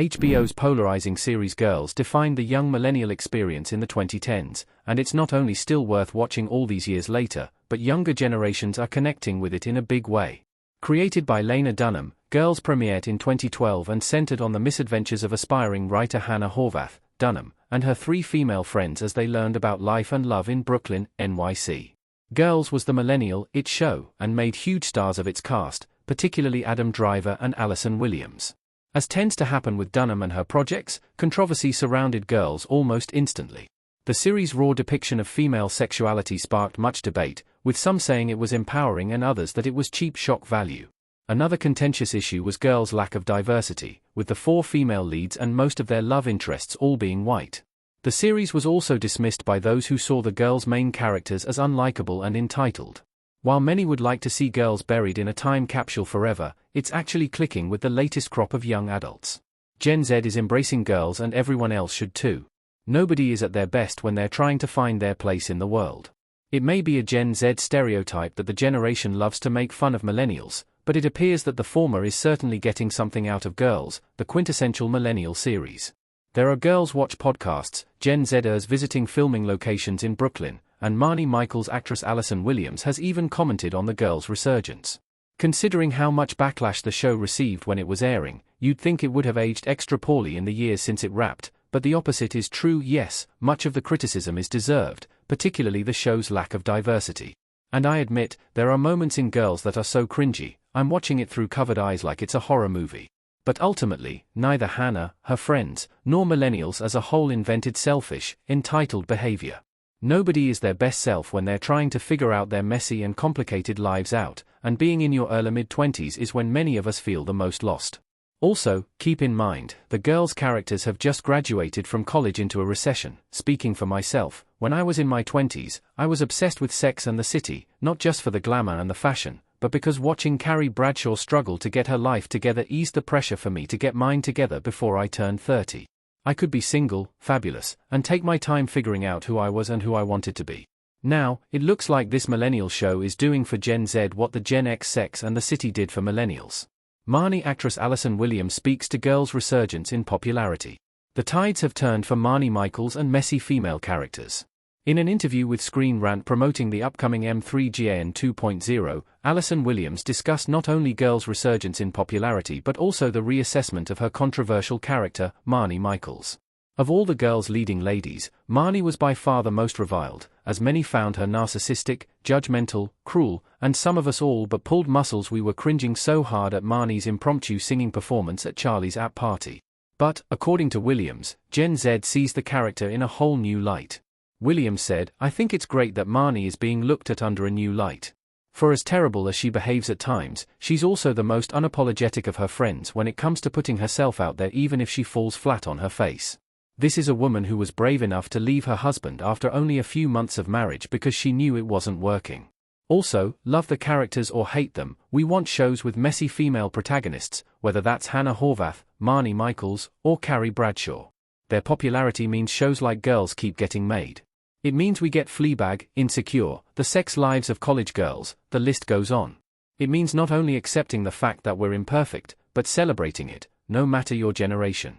HBO's polarizing series Girls defined the young millennial experience in the 2010s, and it's not only still worth watching all these years later, but younger generations are connecting with it in a big way. Created by Lena Dunham, Girls premiered in 2012 and centered on the misadventures of aspiring writer Hannah Horvath, Dunham, and her three female friends as they learned about life and love in Brooklyn, NYC. Girls was the millennial it show and made huge stars of its cast, particularly Adam Driver and Allison Williams. As tends to happen with Dunham and her projects, controversy surrounded Girls almost instantly. The series' raw depiction of female sexuality sparked much debate, with some saying it was empowering and others that it was cheap shock value. Another contentious issue was Girls' lack of diversity, with the 4 female leads and most of their love interests all being white. The series was also dismissed by those who saw the Girls' main characters as unlikable and entitled. While many would like to see Girls buried in a time capsule forever, it's actually clicking with the latest crop of young adults. Gen Z is embracing Girls and everyone else should too. Nobody is at their best when they're trying to find their place in the world. It may be a Gen Z stereotype that the generation loves to make fun of millennials, but it appears that the former is certainly getting something out of Girls, the quintessential millennial series. There are Girls Watch podcasts, Gen Zers visiting filming locations in Brooklyn, and Marnie Michaels' actress Allison Williams has even commented on the Girls' resurgence. Considering how much backlash the show received when it was airing, you'd think it would have aged extra poorly in the years since it wrapped, but the opposite is true. Yes, much of the criticism is deserved, particularly the show's lack of diversity. And I admit, there are moments in Girls that are so cringy, I'm watching it through covered eyes like it's a horror movie. But ultimately, neither Hannah, her friends, nor millennials as a whole invented selfish, entitled behavior. Nobody is their best self when they're trying to figure out their messy and complicated lives out, and being in your early mid-20s is when many of us feel the most lost. Also, keep in mind, the Girls' characters have just graduated from college into a recession. Speaking for myself, when I was in my 20s, I was obsessed with Sex and the City, not just for the glamour and the fashion, but because watching Carrie Bradshaw struggle to get her life together eased the pressure for me to get mine together before I turned 30. I could be single, fabulous, and take my time figuring out who I was and who I wanted to be. Now, it looks like this millennial show is doing for Gen Z what the Gen X Sex and the City did for millennials. Marnie actress Allison Williams speaks to Girls' resurgence in popularity. The tides have turned for Marnie Michaels and messy female characters. In an interview with Screen Rant promoting the upcoming M3GAN 2.0, Allison Williams discussed not only Girls' resurgence in popularity but also the reassessment of her controversial character, Marnie Michaels. Of all the Girls' leading ladies, Marnie was by far the most reviled, as many found her narcissistic, judgmental, cruel, and some of us all but pulled muscles. We were cringing so hard at Marnie's impromptu singing performance at Charlie's app party. But, according to Williams, Gen Z sees the character in a whole new light. Williams said, "I think it's great that Marnie is being looked at under a new light. For as terrible as she behaves at times, she's also the most unapologetic of her friends when it comes to putting herself out there even if she falls flat on her face. This is a woman who was brave enough to leave her husband after only a few months of marriage because she knew it wasn't working. Also, love the characters or hate them, we want shows with messy female protagonists, whether that's Hannah Horvath, Marnie Michaels, or Carrie Bradshaw. Their popularity means shows like Girls keep getting made. It means we get Fleabag, Insecure, The Sex Lives of College Girls, the list goes on. It means not only accepting the fact that we're imperfect, but celebrating it, no matter your generation."